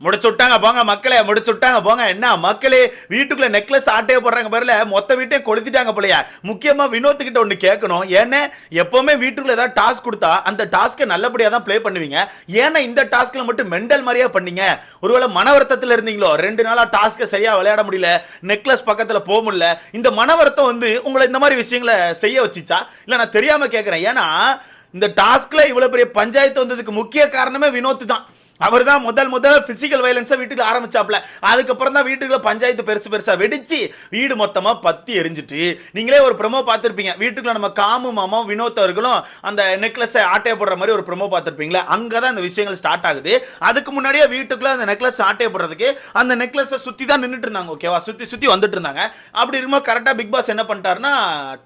முடிச்சுட்டாங்க போங்க மக்களே, முடிச்சுட்டாங்க போங்க. என்ன மக்களே, வீட்டுக்குள்ள நெக்லஸ் ஆட்டையே போடுறாங்க பாருல, மொத்த வீட்டையும் கொளுத்திட்டாங்க போலயா. முக்கியமா வினோத் கிட்ட ஒண்ணு கேட்கணும். ஏன்னா எப்பவுமே வீட்டுக்குள்ள ஏதாவது டாஸ்க் கொடுத்தா அந்த டாஸ்க்கை நல்லபடியா தான் ப்ளே பண்ணுவீங்க. ஏன்னா இந்த டாஸ்க்ல மட்டும் மெண்டல் மாதிரியா பண்ணீங்க? ஒருவேளை மன வருத்தத்துல இருந்தீங்களோ? 2 நாளா டாஸ்க்கை சரியா விளையாட முடியல, நெக்லஸ் பக்கத்துல போக முடியல, இந்த மன வருத்தம் வந்து உங்களை இந்த மாதிரி விஷயங்களை செய்ய வச்சுச்சா? இல்ல நான் தெரியாம கேட்கிறேன். ஏன்னா இந்த டாஸ்க்ல இவ்வளவு பெரிய பஞ்சாயத்து வந்ததுக்கு முக்கிய காரணமே வினோத் தான். அவர் தான் முதல் பிசிக்கல் வயலன்ஸை வீட்டுக்கு ஆரம்பிச்சாப்ல. அதுக்கப்புறம் தான் வீட்டுக்குள்ள பஞ்சாயத்து பெருசா வெடிச்சு வீடு மொத்தமா பத்தி எரிஞ்சிட்டு, நீங்களே ஒரு ப்ரோமோ பார்த்திருப்பீங்க. வீட்டுக்குள்ள நம்ம காமு மாமாவும் வினோத் அவர்களும் அந்த நெக்லஸை ஆட்டைய போடுற மாதிரி ஒரு ப்ரோமோ பார்த்திருப்பீங்களா? அங்கதான் இந்த விஷயங்கள் ஸ்டார்ட் ஆகுது. அதுக்கு முன்னாடியே வீட்டுக்குள்ள அந்த நெக்லஸ் ஆட்டைய போடுறதுக்கு அந்த நெக்லஸை சுத்தி தான் நின்றுட்டு இருந்தாங்க. ஓகேவா? சுத்தி வந்துட்டு இருந்தாங்க. அப்படி இருக்கும்போது கரெக்டா பிக் பாஸ் என்ன பண்ணிட்டாருன்னா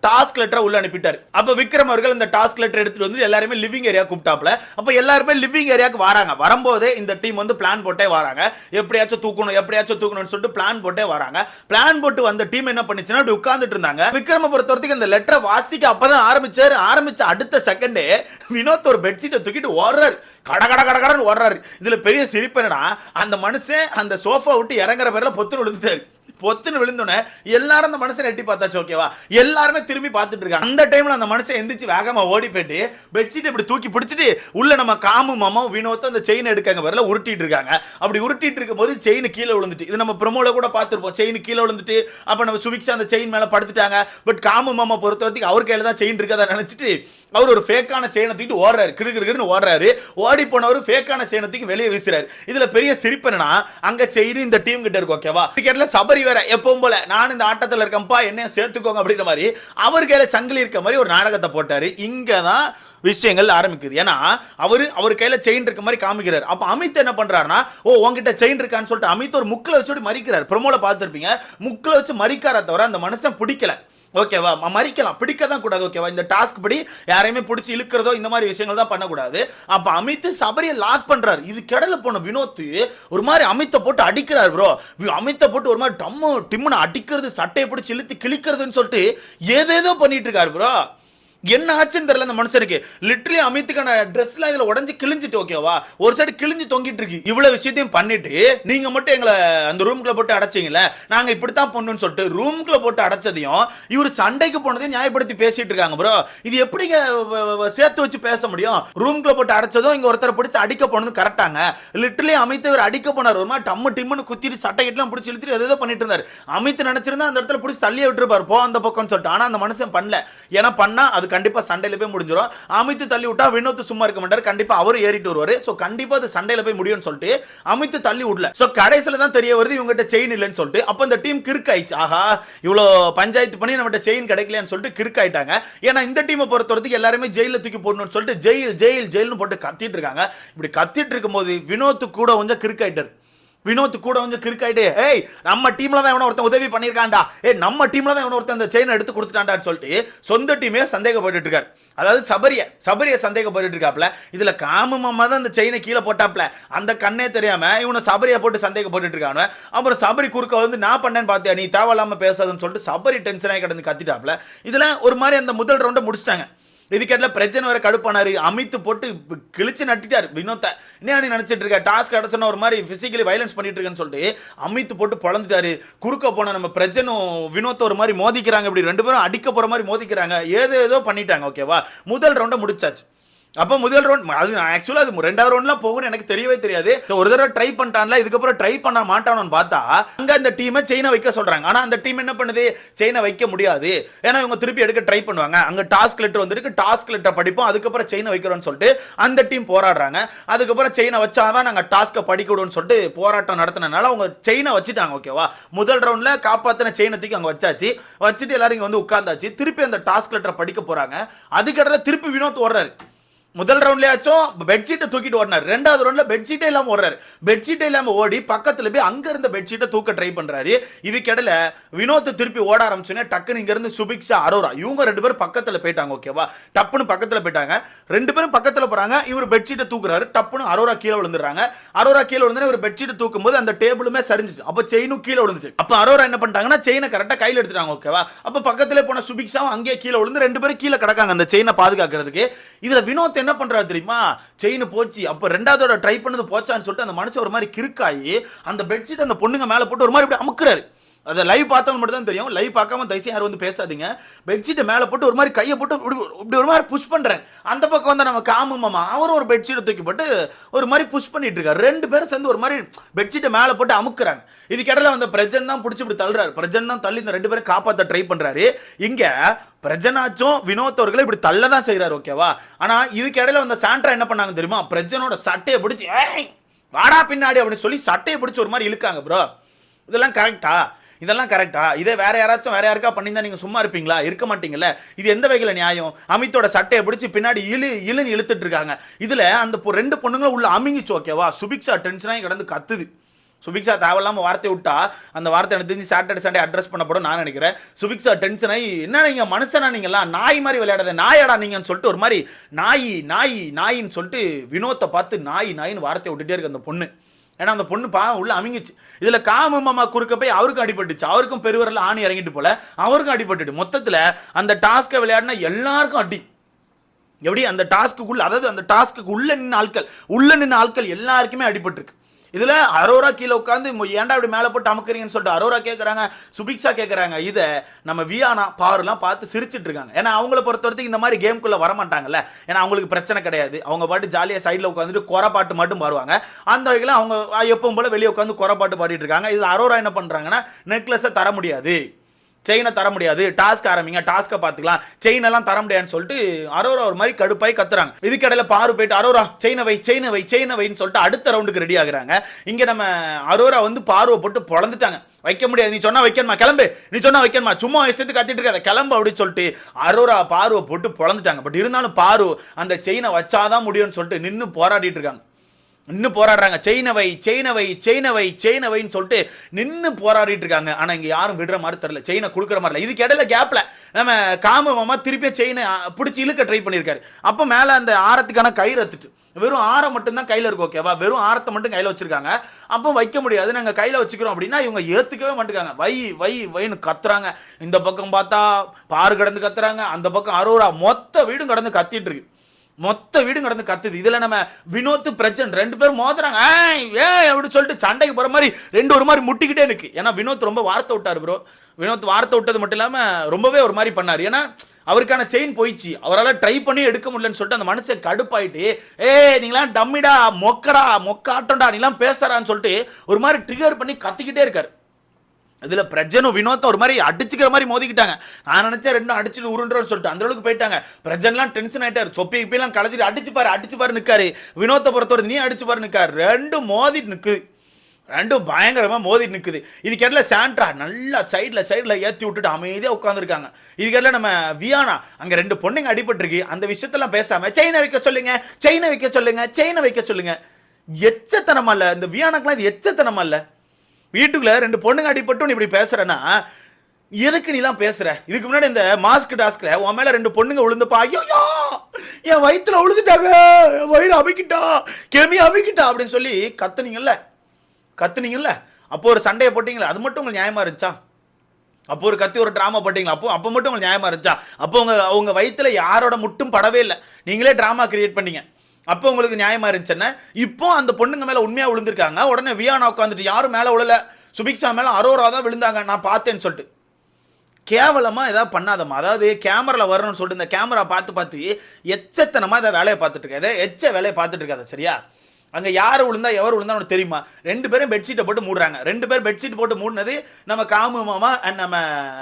டாஸ்க் லெட்டரை உள்ள அனுப்பிட்டாரு. அப்ப விக்ரம் அவர்கள் இந்த டாஸ்க் லெட்டர் எடுத்துட்டு வந்து எல்லாருமே லிவிங் ஏரியா கூப்பிட்டாப்ல. அப்ப எல்லாருமே லிவிங் ஏரியாக்கு வராங்க. வரும்போது இந்த டீம் வந்து பிளான் போட்டே வராங்க. எப்படியாச்சும் தூக்கணும்னு சொல்லிட்டு பிளான் போட்டே வராங்க. பிளான் போட்டு வந்த டீம் என்ன பண்ணுச்சுன்னா அப்படி உட்கார்ந்துட்டு இருந்தாங்க. விக்ரம பொறுத்தவரைக்கும் இந்த லெட்டரை வாசிக்க அப்பதான் ஆரம்பிச்ச அடுத்த செகண்டே வினோத் ஒரு பெட்ஷீட்டை தூக்கிட்டு ஓடுறாரு. கடகடன்னு ஓடுறாரு. இதுல பெரிய சிரிப்பு என்னன்னா, அந்த மனுஷன் அந்த சோஃபா விட்டு இறங்குற பேர்ல பொத்துன்னு விழுந்தோன்னே எல்லாரும் அந்த மனுஷனை எட்டி பார்த்தாச்சு. ஓகேவா? எல்லாருமே திரும்பி பார்த்துட்டு இருக்காங்க. அந்த டைம்ல அந்த மனுஷன் எந்திரிச்சு வேகமா ஓடி போயிட்டு பெட்ஷீட் இப்படி தூக்கி பிடிச்சிட்டு உள்ள நம்ம காமு மாமா வினோத் அந்த செயின் எடுக்காங்க வரல உருட்டிட்டு இருக்காங்க. அப்படி உருட்டிட்டு இருக்கும் போது செயின் கீழே விழுந்துட்டு, இது நம்ம ப்ரோமோல கூட பார்த்திருப்போம். செயின் கீழே விழுந்துட்டு அப்ப நம்ம சுபிக்ஷா அந்த செயின் மேல படுத்துட்டாங்க. பட் காமு மாமா பொறுத்தவரைக்கும் அவர் கையில தான் செயின் இருக்கதா நினைச்சிட்டு அவர் ஒரு ஃபேக்கான செயினை தூக்கிட்டு ஓடுறாரு. கிடுகிடுன்னு ஓடுறாரு. ஓடி போனவர் ஃபேக்கான செயினை தூக்கி வெளியே வீசுறாரு. இதுல பெரிய சிரிப்பு என்னன்னா, அங்க செயின் இந்த டீம் கிட்ட இருக்கு. ஓகேவா? டிக்கெட்ல சபரி வேற எப்பவும் போல நான் இந்த ஆட்டத்தில் இருக்கேன்ப்பா என்னைய சேர்த்துக்கோங்க அப்படின்ற மாதிரி அவர் கையில சங்கிலி இருக்க மாதிரி ஒரு நாடகத்தை போட்டாரு. இங்கதான் விஷயங்கள் ஆரம்பிக்குது. ஏன்னா அவர் கையில செயின் இருக்க மாதிரி காமிக்கிறார். அப்ப அமித் என்ன பண்றாருன்னா, உங்ககிட்ட செயின் இருக்கான்னு சொல்லிட்டு அமித் ஒரு முக்கில வச்சு மறிக்கிறார். ப்ரோமோல பார்த்திருப்பீங்க. முக்கில வச்சு மறிக்கார தவிர அந்த மனுஷன் பிடிக்கல. ஓகேவா? மறிக்கலாம், பிடிக்க தான் கூடாது. ஓகேவா? இந்த டாஸ்க் படி யாரையுமே பிடிச்சி இழுக்கிறதோ இந்த மாதிரி விஷயங்கள் தான் பண்ணக்கூடாது. அப்ப அமித் சபரியை லாக் பண்றாரு. இது கடல போன வினோத் ஒரு மாதிரி அமித்தை போட்டு அடிக்கிறார். ப்ரோ அமித்தை போட்டு ஒரு மாதிரி டிம்முன்னு அடிக்கிறது, சட்டையை பிடிச்சி இழுத்து கிழிக்கிறதுன்னு சொல்லிட்டு ஏதேதோ பண்ணிட்டு இருக்காரு. ப்ரோ என்ன ஆச்சுன்னு தெரியல அந்த மனுஷனுக்கு. லிட்டரலி அமித்துக்கான ட்ரெஸ்லாம் இதுல உடஞ்சி கிழிஞ்சிட்டு. ஓகேவா? ஒரு சைடு கிழிஞ்சு தொங்கிட்டு இருக்கு. இவ்வளவு விஷயத்தையும் பண்ணிட்டு நீங்க மட்டும் எங்களை அந்த ரூம்குள்ள போட்டு அடைச்சிங்கல்ல, நாங்க இப்படித்தான் பண்ணணும்னு சொல்லிட்டு ரூம்குள்ள போட்டு அடைச்சதையும் இவர் சண்டைக்கு போனதையும் நியாயப்படுத்தி பேசிட்டு இருக்காங்க. ப்ரோ இது எப்படிங்க சேர்த்து வச்சு பேச முடியும்? ரூம்குள்ள போட்டு அடைச்சதும் இங்க ஒருத்தரை பிடிச்சி அடிக்க போனது கரெக்டாங்க. லிட்டரலி அமித் இவர் அடிக்க போனார். ஒரு மாதிரி டிம்முன்னு குத்திட்டு சட்டை கிட்டலாம் பிடிச்சி இழுத்துட்டு எதோ பண்ணிட்டு இருந்தாரு. அமித் நினைச்சிருந்தா அந்த இடத்துல பிடிச்சி தள்ளியே விட்டுருப்பாரு, போ அந்த பக்கம்னு சொல்லிட்டு. ஆனா அந்த மனுஷன் பண்ணல. ஏன்னா பண்ணா அது கண்டிப்பா சண்டையில போய் முடிஞ்சிரும். அமித் தள்ளி விட்டா வினோத் சும்மா இருக்க மாட்டாரு. கண்டிப்பா அவரும் ஏறிட்டு வருவாரு. சோ கண்டிப்பா அது சண்டையில போய் முடியும்னு சொல்லிட்டு அமித் தள்ளி விடல. சோ கடைசில தான் தெரிய வருது இவங்ககிட்ட செயின் இல்லைன்னு சொல்லிட்டு. அப்ப இந்த டீம் கிறுக்காயிச்சு. ஆஹா இவ்வளோ பஞ்சாயத்து பண்ணி நம்மகிட்ட செயின் கிடைக்கலன்னு சொல்லிட்டு கிறுக்காயிட்டாங்க. ஏன்னா இந்த டீமை பொறுத்தவரைக்கும் எல்லாருமே ஜெயில தூக்கி போடணும்னு சொல்லிட்டு ஜெயில்னு போட்டு கத்திட்டு இருக்காங்க. இப்படி கத்திட்டு இருக்கும் போது வினோத் கூட கொஞ்சம் கிறுக்காயிட்டார். ஏய் நம்ம டீம்ல தான் எவனோ ஒருத்தன் உதவி பண்ணிருக்கான்டா, நம்ம டீம்ல தான் எவனோ ஒருத்தன் அந்த செயினை எடுத்து கொடுத்துட்டான்டான்னு சொல்லிட்டு சொந்த டீமே சந்தேகப்பட்டு இருக்காரு. அதாவது சபரிய சந்தேகப்பட்டு இருக்காப்ல. இதுல காமு மாமா தான் அந்த செயினை கீழே போட்டாப்ல. அந்த கண்ணே தெரியாம இவனை சபரியை போட்டு சந்தேகப்பட்டு இருக்கானு. அப்புறம் சபரி குறுக்க வந்து நான் பண்ணேன்னு பார்த்தியா, நீ தேவையில்லாம பேசாதுன்னு சொல்லிட்டு சபரி டென்ஷனாகி கிடந்து கத்திட்டாப்ல. இதுல ஒரு மாதிரி அந்த முதல் ரவுண்டை முடிச்சிட்டாங்க. இதுக்கேட்ல பிரச்சனை வர கடுப்பானாரு. அமித்து போட்டு கிழிச்சு நட்டிட்டாரு வினோத்தை. என்ன நீ நினைச்சிட்டு இருக்க, டாஸ்க் அடைச்சனா ஒரு மாதிரி பிசிக்கலி வயலன்ஸ் பண்ணிட்டு இருக்கேன்னு சொல்லிட்டு அமித்து போட்டு பொழந்துட்டாரு. குறுக்க போன நம்ம பிரச்சனும் வினோத்தை ஒரு மாதிரி மோதிக்கிறாங்க. இப்படி 2 பேரும் அடிக்க போற மாதிரி மோதிக்கிறாங்க. ஏதோ பண்ணிட்டாங்க. ஓகேவா? முதல் ரவுண்டை முடிச்சாச்சு. அப்ப முதல் ரவுண்ட் அது ஆக்சுவலா அது ரெண்டாவது ரவுண்ட்லாம் போகும்னு எனக்கு தெரியவே தெரியாது. ஒரு தடவை ட்ரை பண்ணிட்டான்ல, இதுக்கப்புறம் ட்ரை பண்ண மாட்டானோன்னு பார்த்தா அங்க அந்த டீமை செயினை வைக்க சொல்றாங்க. ஆனா அந்த டீம் என்ன பண்ணுது, செயினை வைக்க முடியாது. ஏன்னா இவங்க திருப்பி எடுக்க ட்ரை பண்ணுவாங்க. அங்க டாஸ்க் லெட்டர் வந்திருக்கு, டாஸ்க் லெட்டர் படிப்போம், அதுக்கப்புறம் செயினை வைக்கிறோம்னு சொல்லிட்டு அந்த டீம் போராடுறாங்க. அதுக்கப்புறம் செயினை வச்சாதான் நாங்க டாஸ்க்கை படிக்க விடுவோம்னு சொல்லிட்டு போராட்டம் நடத்தினால அவங்க செயினை வச்சுட்டாங்க. ஓகேவா? முதல் ரவுண்ட்ல காப்பாத்தின செயினை தூக்கி அங்க வச்சுட்டு எல்லாரும் இங்க வந்து உட்கார்ந்தாச்சு. திருப்பி அந்த டாஸ்க் லெட்டரை படிக்க போறாங்க. அதுக்கடல திருப்பி வினோத் ஓடுறாரு. முதல் ரவுண்ட்லயாச்சும் பெட்ஷீட்டை தூக்கிட்டு ஓடினார். ரெண்டாவது ரவுண்ட்ல பெட்ஷீட்டே இல்லாம ஓடுறாரு. பெட்ஷீட்டே இல்லாம ஓடி பக்கத்துல போய் அங்க இருந்த பெட்ஷீட்டை தூக்க ட்ரை பண்றாரு. இதுக்கிடையில வினோத் திருப்பி ஓட ஆரம்பிச்சோன்னே டக்குன்னு இங்க இருந்து சுபிக்ஷா அரோரா இவங்க 2 பேரும் பக்கத்துல போயிட்டாங்க. ஓகேவா? டப்புன்னு பக்கத்துல போயிட்டாங்க. 2 பேரும் பக்கத்துல போறாங்க. இவர் பெட்ஷீட்டை தூக்குறாரு. டப்புன்னு அரோரா கீழே விழுந்துறாங்க. அரோரா கீழே விழுந்தா இவர் பெட்ஷீட்டை தூக்கும் போது அந்த டேபிளுமே சரிஞ்சிட்டு, அப்ப செயினும் கீழே விழுந்துட்டு. அப்ப அரோரா என்ன பண்ணிட்டாங்கன்னா செயினை கரெக்டா கையில எடுத்துட்டாங்க. ஓகேவா? அப்ப பக்கத்துல போன சுபிக்ஷாவும் அங்கேயே கீழே விழுந்து 2 பேரும் கீழே கிடக்காங்க அந்த செயினை பாதுகாக்கிறதுக்கு. இதுல வினோத் வினோத் என்ன பண்றாரு தெரியுமா, செயின் போச்சு, அப்ப ரெண்டாவதோட ட்ரை பண்ணது போச்சான்னு சொல்லிட்டு அந்த மனுஷன் ஒரு மாதிரி கிறுக்காயி அந்த பெட்ஷீட் அந்த பொண்ணுங்க மேல போட்டு ஒரு மாதிரி இப்படி அமுக்குறாரு. அதை லைவ் பார்த்தவங்க மட்டும் தான் தெரியும், லைவ் பார்க்காம தயவுசெய்து யாரும் வந்து பேசாதீங்க. பெட்ஷீட்டை மேலே போட்டு ஒரு மாதிரி கையை போட்டு இப்படி ஒரு மாதிரி புஷ் பண்ணுறேன். அந்த பக்கம் வந்து நம்ம காமு மாமா அவரும் ஒரு பெட்ஷீட்டை தூக்கி போட்டு ஒரு மாதிரி புஷ் பண்ணிட்டு இருக்காரு. ரெண்டு பேரும் சேர்ந்து ஒரு மாதிரி பெட்ஷீட்டை மேலே போட்டு அமுக்குறாங்க. இதுக்கிடையில வந்து பிரஜன் தான் பிடிச்சி இப்படி தள்ளுறாரு. பிரஜன் தான் தள்ளி இந்த ரெண்டு பேரும் காப்பாற்ற ட்ரை பண்றாரு. இங்க பிரஜனாச்சும் வினோத் அவர்களை இப்படி தள்ள தான் செய்யறாரு, ஓகேவா. ஆனா இதுக்கு இடையில வந்து சாண்ட்ரா என்ன பண்ணாங்க தெரியுமா, பிரஜனோட சட்டையை பிடிச்சி வாடா பின்னாடி அப்படின்னு சொல்லி சட்டையை பிடிச்சி ஒரு மாதிரி இழுக்காங்க. ப்ரோ இதெல்லாம் கரெக்டா? இதெல்லாம் கரெக்டா? இதே வேற யாராச்சும் வேற யாருக்கா பண்ணியிருந்தா நீங்க சும்மா இருப்பீங்களா? இருக்க மாட்டீங்கல்ல. இது எந்த வகையில் நியாயம்? அமித்தோட சட்டையை பிடிச்சி பின்னாடி இழுன்னு இழுத்துட்டு இருக்காங்க. இதுல அந்த ரெண்டு பொண்ணுங்களும் உள்ள அமிங்கிச்சு, ஓகேவா. சுபிக்ஷா டென்ஷனாகி கிடந்து கத்துது. சுபிக்ஷா தேவையில்லாம வார்த்தை விட்டா அந்த வார்த்தை எனக்கு தெரிஞ்சு சாட்டர்டே சண்டே அட்ரஸ் பண்ணப்படும் நான் நினைக்கிறேன். சுபிக்ஷா டென்ஷன் ஆகி, என்ன நீங்க மனுஷனா நீங்களாம், நாய் மாதிரி விளையாடாத, நாயடா நீங்கன்னு சொல்லிட்டு ஒரு மாதிரி நாயின்னு சொல்லிட்டு வினோத்தை பார்த்து நாயின்னு வார்த்தை விட்டுட்டே இருக்கு அந்த பொண்ணு. ஏன்னா அந்த பொண்ணு உள்ள அமிங்கிச்சு. இதுல காமு மாமா குறுக்க போய் அவருக்கும் அடிபட்டுச்சு. அவருக்கும் பெருவரில் ஆணி இறங்கிட்டு போல அவருக்கும் அடிபட்டுட்டு மொத்தத்துல அந்த டாஸ்கை விளையாடினா எல்லாருக்கும் அடி. எப்படி அந்த டாஸ்க்குள்ள, அதாவது அந்த டாஸ்க்கு உள்ள நின்ன ஆட்கள் எல்லாருக்குமே அடிபட்டுருக்கு. இதுல அரோரா கீழே உட்காந்து ஏன்டா இப்படி மேலே போட்டு அமுக்குறீங்கன்னு சொல்லிட்டு அரோரா கேட்குறாங்க, சுபிக்ஷா கேட்குறாங்க. இதை நம்ம வியானா பாருலாம் பார்த்து சிரிச்சிட்டு இருக்காங்க. ஏன்னா அவங்கள பொறுத்த வரைக்கும் இந்த மாதிரி கேம்குள்ளே வரமாட்டாங்கல்ல. ஏன்னா அவங்களுக்கு பிரச்சனை கிடையாது. அவங்க பாட்டு ஜாலியாக சைடில் உட்காந்துட்டு குறை பாட்டு மட்டும் பாடுவாங்க. அந்த வகையில் அவங்க எப்பவும் போல வெளியே உட்காந்து குறை பாட்டு பாடிட்டு இருக்காங்க. இது அரோரா என்ன பண்ணுறாங்கன்னா, நெக்லஸை தர முடியாது, செயினை தர முடியாது, டாஸ்க் ஆரம்பிங்க, டாஸ்க்கை பார்த்துக்கலாம், செயின் எல்லாம் தர முடியாதுன்னு சொல்லிட்டு அரோரா ஒரு மாதிரி கடுப்பாய் கத்துறாங்க. இதுக்கிடையில பாரு போயிட்டு அரோரா செயினை வைன்னு சொல்லிட்டு அடுத்த ரவுண்டுக்கு ரெடி ஆகுறாங்க. இங்க நம்ம அரோரா வந்து பார்வை போட்டு பொழந்துட்டாங்க. வைக்க முடியாது, நீ சொன்னா வைக்கணுமா, கிளம்பு, நீ சொன்னா வைக்கணுமா, சும்மா இஷ்டத்துக்கு கத்திட்டு இருக்காத, கிளம்பு அப்படின்னு சொல்லிட்டு அரோரா பார்வை போட்டு பொழந்துட்டாங்க. பட் இருந்தாலும் பாரு அந்த செயினை வச்சாதான் முடியும்னு சொல்லிட்டு நின்று போராடிட்டு இருக்காங்க. இன்னும் போராடுறாங்க, செயினை வைன்னு சொல்லிட்டு நின்று போராடிட்டு இருக்காங்க. ஆனா இங்க யாரும் விடுற மாதிரி தெரியல, செயினை கொடுக்குற மாதிரி இல்லை. இதுக்கு இடையில கேப்ல நம்ம காம மாமா திருப்பியும் செயினை பிடிச்சி இழுக்க ட்ரை பண்ணியிருக்காரு. அப்போ மேல அந்த ஆரத்துக்கான கயிறு எடுத்துட்டு வெறும் ஆரம் மட்டும் தான் கையில இருக்கு, ஓகேவா. வெறும் ஆரத்தை மட்டும் கையில வச்சிருக்காங்க. அப்போ வைக்க முடியாது, நாங்க கையில வச்சுக்கிறோம் அப்படின்னா இவங்க ஏத்துக்கவே மாட்டேங்காங்க. வைன்னு கத்துறாங்க. இந்த பக்கம் பார்த்தா பாரு கடந்து கத்துறாங்க, அந்த பக்கம் அரோரா மொத்த வீடும் கடந்து கத்திட்டு இருக்கு. மொத்த வீடும் கடந்து கத்துது. இதுல நம்ம வினோத் பிரச்சனை ரெண்டு பேரும் மோதுறாங்க. அப்படின்னு சொல்லிட்டு சண்டைக்கு போற மாதிரி ரெண்டு ஒரு மாதிரி முட்டிக்கிட்டே இருக்கு. ஏன்னா வினோத் ரொம்ப வார்த்தை விட்டாரு ப்ரோ. வினோத் வார்த்தை விட்டது மட்டும் இல்லாம ரொம்பவே ஒரு மாதிரி பண்ணாரு. ஏன்னா அவருக்கான செயின் போயிடுச்சு, அவரால் ட்ரை பண்ணி எடுக்க முடியலன்னு சொல்லிட்டு அந்த மனுஷன் கடுப்பாயிட்டு, நீங்களாம் டம்மிடா, மொக்காட்டோண்டா, நீலாம் பேசுறான்னு சொல்லிட்டு ஒரு மாதிரி ட்ரிகர் பண்ணி கத்திக்கிட்டே இருக்காரு. இதுல பிரஜனும் வினோத்தும் ஒரு மாதிரி அடிச்சுக்கிற மாதிரி மோதிக்கிட்டாங்க. நான் நினைச்சேன் ரெண்டும் அடிச்சுட்டு உருண்டுறோன்னு சொல்லிட்டு அந்த அளவுக்கு போயிட்டாங்க. பிரஜன்லாம் டென்ஷன் ஆயிட்டாரு, சொப்பிலாம் கலந்துட்டு அடிச்சு பாரு நிக்காரு. வினோத்தை பொறுத்தவரை நீ அடிச்சு பாரு நிக்காரு. ரெண்டும் மோதிட்டு நிக்குது, ரெண்டும் பயங்கரமா மோதிட்டு நிக்குது. இதுக்கெல்லாம் சாண்ட்ரா நல்லா சைட்ல ஏற்றி விட்டுட்டு அமைதியா உட்காந்துருக்காங்க. இதுக்கெல்லாம் நம்ம வியானா அங்க ரெண்டு பொண்ணுங்க அடிபட்டு இருக்கு, அந்த விஷயத்தெல்லாம் பேசாம செயினை வைக்க சொல்லுங்க. எச்சத்தனமா இல்ல இந்த வியானாக்கெல்லாம்? இது எச்சத்தனமா இல்ல? வீட்டுக்குள்ள ரெண்டு பொண்ணுங்க அடிபட்டு இப்படி பேசுறேன்னா எதுக்கு நீலாம் பேசுற? இதுக்கு முன்னாடி இந்த மாஸ்க் டாஸ்க்ல உன் மேல ரெண்டு பொண்ணுங்க விழுந்தப்பா, ஐயோ என் வயிற்றுல விழுந்துட்டாங்க, வயிறு அமிக்கிட்டா, கெமி அமிக்கிட்டா அப்படின்னு சொல்லி கத்துனீங்கல்ல. அப்போ ஒரு சண்டையை போட்டீங்களா, அது மட்டும் உங்களுக்கு நியாயமா இருந்துச்சா? அப்போ ஒரு கத்தி ஒரு டிராமா போட்டீங்களா, அப்போ மட்டும் உங்களுக்கு நியாயமா இருந்துச்சா? அப்போ உங்க வயிற்றுல யாரோட முட்டும் படவே இல்லை, நீங்களே டிராமா கிரியேட் பண்ணீங்க. அப்போ உங்களுக்கு நியாயமா இருந்துச்சுன்னா இப்போ அந்த பொண்ணுங்க மேல உண்மையா விழுந்திருக்காங்க. உடனே வியானா உட்காந்துட்டு யாரும் மேல விழல, சுபிக்ஷா மேல அரோரா தான் விழுந்தாங்க, நான் பார்த்தேன்னு சொல்லிட்டு கேவலமா ஏதாவது பண்ணாதம்மா. அதாவது கேமரால வரணும்னு சொல்லிட்டு இந்த கேமரா பார்த்து எச்சத்தனமா இதை வேலையை பார்த்துட்டு இருக்காது, வேலையை பார்த்துட்டு இருக்காது, சரியா? அங்க யார் விழுந்தா எவர் விழுந்தா உனக்கு தெரியுமா? ரெண்டு பேரும் பெட்ஷீட்டை போட்டு மூடுறாங்க. ரெண்டு பேர் பெட்ஷீட் போட்டு மூடினது நம்ம காமு மாமா அண்ட் நம்ம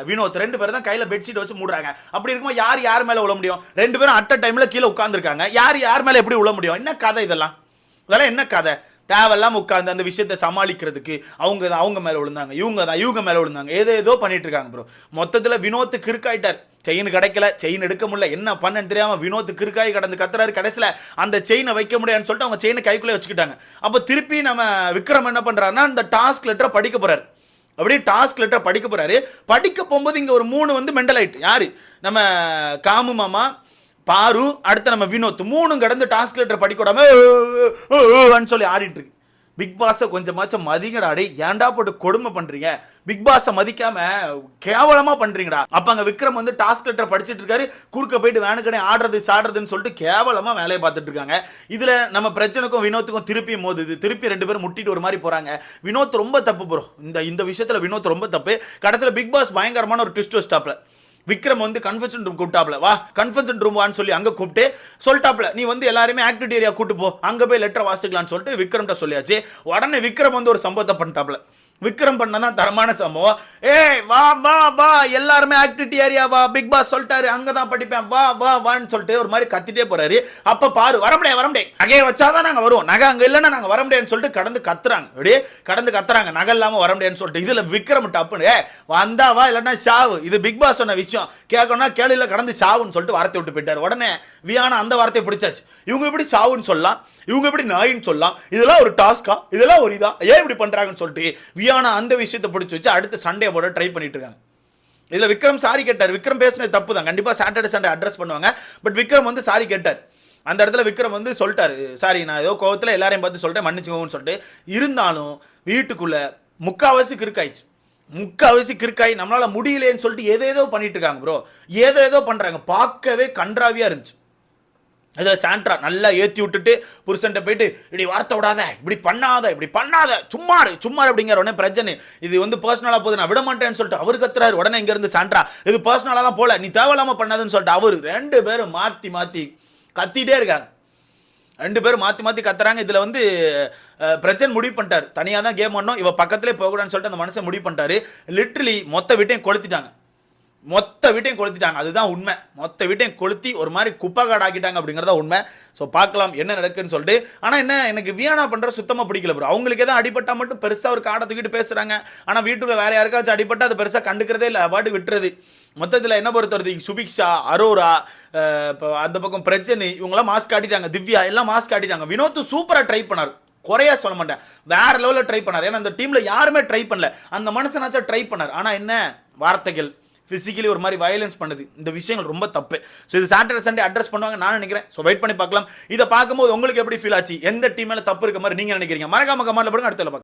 வினோத் ரெண்டு பேரும் தான் கையில பெட்ஷீட் வச்சு மூடுறாங்க. அப்படி இருக்கும்போது யார் மேல விழ முடியும்? ரெண்டு பேரும் அட் அ டைம்ல கீழே உட்கார்ந்துருக்காங்க. யார் மேல எப்படி விழ முடியும்? என்ன கதை இதெல்லாம் என்ன கதை? தேவையில்லாம உட்காந்து அந்த விஷயத்தை சமாளிக்கிறதுக்கு அவங்க மேல விழுந்தாங்க, இவங்க மேல விழுந்தாங்க, ஏதோ பண்ணிட்டு இருக்காங்க ப்ரோ. மொத்தத்துல வினோத் கிறுக்காயிட்டார். செயின் கிடைக்கல, செயின் எடுக்க முடியல, என்ன பண்ணன்னு தெரியாம வினோத் கிறுக்காய் கடந்து கத்துறாரு. கடைசியில அந்த செயினை வைக்க முடியாதுன்னு சொல்லிட்டு அவங்க செயினை கைக்குள்ளே வச்சுக்கிட்டாங்க. அப்போ திருப்பி நம்ம விக்ரம் என்ன பண்றாருன்னா அந்த டாஸ்க் லெட்டரை படிக்க போறாரு. அப்படியே டாஸ்க் லெட்டர் படிக்க போறாரு. படிக்க போகும்போது இங்க ஒரு 3 வந்து மெண்டல் ஆயிட்டு. யாரு? நம்ம காமு மாமா, பாரு, அடுத்து நம்ம வினோத், 3 கடந்து டாஸ்க் லெட்டர் படிக்க விடாம சொல்லி ஆடிட்டு இருக்கு. பிக் பாஸை கொஞ்சமாச்சும் மதிங்கடாடி, ஏன்டா போட்டு கொடுமை பண்றீங்க, பிக் பாஸை மதிக்காம கேவலமா பண்றீங்கடா. அப்ப அங்க விக்ரம் வந்து டாஸ்க் லெட்டர் படிச்சிட்டு இருக்காரு, குறுக்க போயிட்டு வேணுக்கடை ஆடுறது சாடுறதுன்னு சொல்லிட்டு கேவலமா வேலையை பார்த்துட்டு இருக்காங்க. இதுல நம்ம பிரச்சனைக்கும் வினோத்துக்கும் திருப்பி மோதுது, திருப்பி 2 பேரும் முட்டிட்டு ஒரு மாதிரி போறாங்க. வினோத் ரொம்ப தப்பு ப்ரோ, இந்த விஷயத்துல வினோத் ரொம்ப தப்பு. கடைசியில் பிக் பாஸ் பயங்கரமான ஒரு ட்விஸ்ட் வச்சிட்டாப்ல. விக்ரம் வந்து கன்ஃபெஷன் ரூம் கூப்பிட்டாப்ல, வா கன்ஃபெஷன் ரூம் வான்னு சொல்லி அங்க கூப்பிட்டு சொல்லிட்டாப்ல, நீ வந்து எல்லாருமே ஆக்டிவிட்டி ஏரியா கூட்டு போ, அங்க போய் லெட்டர் வாசிக்கலாம்னு சொல்லிட்டு விக்ரம்கிட்ட சொல்லியாச்சு. உடனே விக்ரம் வந்து ஒரு சம்பவத்தை பண்ணிட்டாப்ல. விக்ரம் பண்ணதான் தரமான சம்பவம். ஏய் வா வா வா, எல்லாருமே ஆக்டிவிட்டி ஏரியா வா, பிக் பாஸ் சொல்லிட்டாரு அங்கதான் படிப்பேன், வா வா வான்னு சொல்லிட்டு ஒரு மாதிரி கத்திட்டே போறாரு. அப்ப பாரு, வரமுடியே நகையை வச்சாதான் நாங்க வருவோம், நகை அங்க இல்லைன்னா நாங்க வர முடியாதுன்னு சொல்லிட்டு கடந்து கத்துறாங்க. அப்படியே கடந்து கத்துறாங்க, நகை இல்லாம வர முடியாதுன்னு சொல்லிட்டு. இதுல விக்ரம் டப்புன்னு வந்தா வா இல்லைன்னா சாவு, இது பிக் பாஸ் சொன்ன விஷயம், கேட்கணும்னா கேளுல கடந்து சாவுன்னு சொல்லிட்டு வார்த்தை விட்டு போயிட்டாரு. உடனே வியானா அந்த வார்த்தையை பிடிச்சாச்சு. இவங்க எப்படி சாவுன்னு சொல்லலாம், இவங்க எப்படி நாயின்னு சொல்லலாம், இதெல்லாம் ஒரு டாஸ்கா, இதெல்லாம் ஒரு இதா, ஏன் இப்படி பண்றாங்கன்னு சொல்லிட்டு வியானா அந்த விஷயத்தை பிடிச்சி வச்சு அடுத்து சண்டே போட ட்ரை பண்ணிட்டு இருக்காங்க. இதுல விக்ரம் சாரி கேட்டார். விக்ரம் பேசினது தப்பு தான், கண்டிப்பா சாட்டர்டே சண்டே அட்ரஸ் பண்ணுவாங்க. பட் விக்ரம் வந்து சாரி கேட்டார். அந்த இடத்துல விக்ரம் வந்து சொல்லிட்டாரு, சாரி நான் ஏதோ கோவத்தில் எல்லாரையும் பார்த்து சொல்லிட்டேன், மன்னிச்சுக்கோன்னு சொல்லிட்டு. இருந்தாலும் வீட்டுக்குள்ள முக்காவாசி கிறுக்காயிடுச்சு, முக்காவாசி கிறுக்காய் நம்மளால முடியலேன்னு சொல்லிட்டு ஏதேதோ பண்ணிட்டு இருக்காங்க ப்ரோ, ஏதோ பண்றாங்க, பார்க்கவே கன்றாவியா இருந்துச்சு. ஏதோ சாண்ட்ரா நல்லா ஏற்றி விட்டுட்டு புருஷன்ட்ட போயிட்டு இப்படி வார்த்தை விடாத, இப்படி பண்ணாத சும்மாரு அப்படிங்கிற உடனே பிரச்சனை, இது வந்து பர்சனலாக போகுது நான் விட மாட்டேன்னு சொல்லிட்டு அவர் கத்துறாரு. உடனே இங்க இருந்து சாண்ட்ரா இது பர்சனலாலாம் போல, நீ தேவையில்லாம பண்ணாதுன்னு சொல்லிட்டு அவர் 2 பேரும் மாற்றி கத்திட்டே இருக்காங்க. 2 பேரும் மாற்றி கத்துறாங்க. இதுல வந்து பிரச்சனை முடிவு பண்ணிட்டாரு, தனியாக தான் கேம் பண்ணோம், இவ பக்கத்திலே போகக்கூடாதுன்னு சொல்லிட்டு அந்த மனுஷன் முடிவு பண்ணிட்டாரு. லிட்ரலி மொத்த வீட்டையும் கொளுத்திட்டாங்க, அதுதான் உண்மை. மொத்த வீட்டையும் கொளுத்தி ஒரு மாதிரி குப்பைக்காடு ஆக்கிட்டாங்க அப்படிங்கிறதா உண்மை. ஸோ பார்க்கலாம் என்ன நடக்குன்னு சொல்லிட்டு. ஆனால் என்ன, எனக்கு வியானா பண்ணுற சுத்தமாக பிடிக்கல ப்ரோ. அவங்களுக்கு எதாவது அடிப்பட்டா மட்டும் பெருசாக ஒரு காடை தூக்கிட்டு பேசுகிறாங்க. ஆனால் வீட்டுக்குள்ள வேற யாருக்காச்சும் அடிப்பட்டா அது பெருசாக கண்டுக்கிறதே இல்லை, பாட்டு விட்டுறது. மொத்தத்தில் என்ன பொறுத்தவரை சுபிக்ஷா, அரோரா, இப்போ அந்த பக்கம் பிரச்சனை, இவங்களாம் மாஸ்க் காட்டிட்டாங்க. திவ்யா எல்லாம் மாஸ்க் காட்டிட்டாங்க. வினோத் சூப்பராக ட்ரை பண்ணார், குறையா சொல்ல மாட்டேன், வேற லெவலில் ட்ரை பண்ணார். ஏன்னா அந்த டீம்ல யாருமே ட்ரை பண்ணல, அந்த மனுஷனாச்சும் ட்ரை பண்ணார். ஆனால் என்ன வார்த்தைகள் ஃபிசிக்கலி ஒரு மாதிரி வயலன்ஸ் பண்ணுது, இந்த விஷயங்கள் ரொம்ப தப்பு. ஸோ இது சாட்டர்டே சண்டே அட்ரஸ் பண்ணுவாங்க நான் நினைக்கிறேன். ஸோ வெயிட் பண்ணி பார்க்கலாம். இதை பார்க்கும்போது உங்களுக்கு எப்படி ஃபீல் ஆச்சு, எந்த டீம் மேலே தப்பு இருக்க மாதிரி நீங்கள் நினைக்கிறீங்க, மறக்காம கமெண்ட்ல போடுங்க. அடுத்த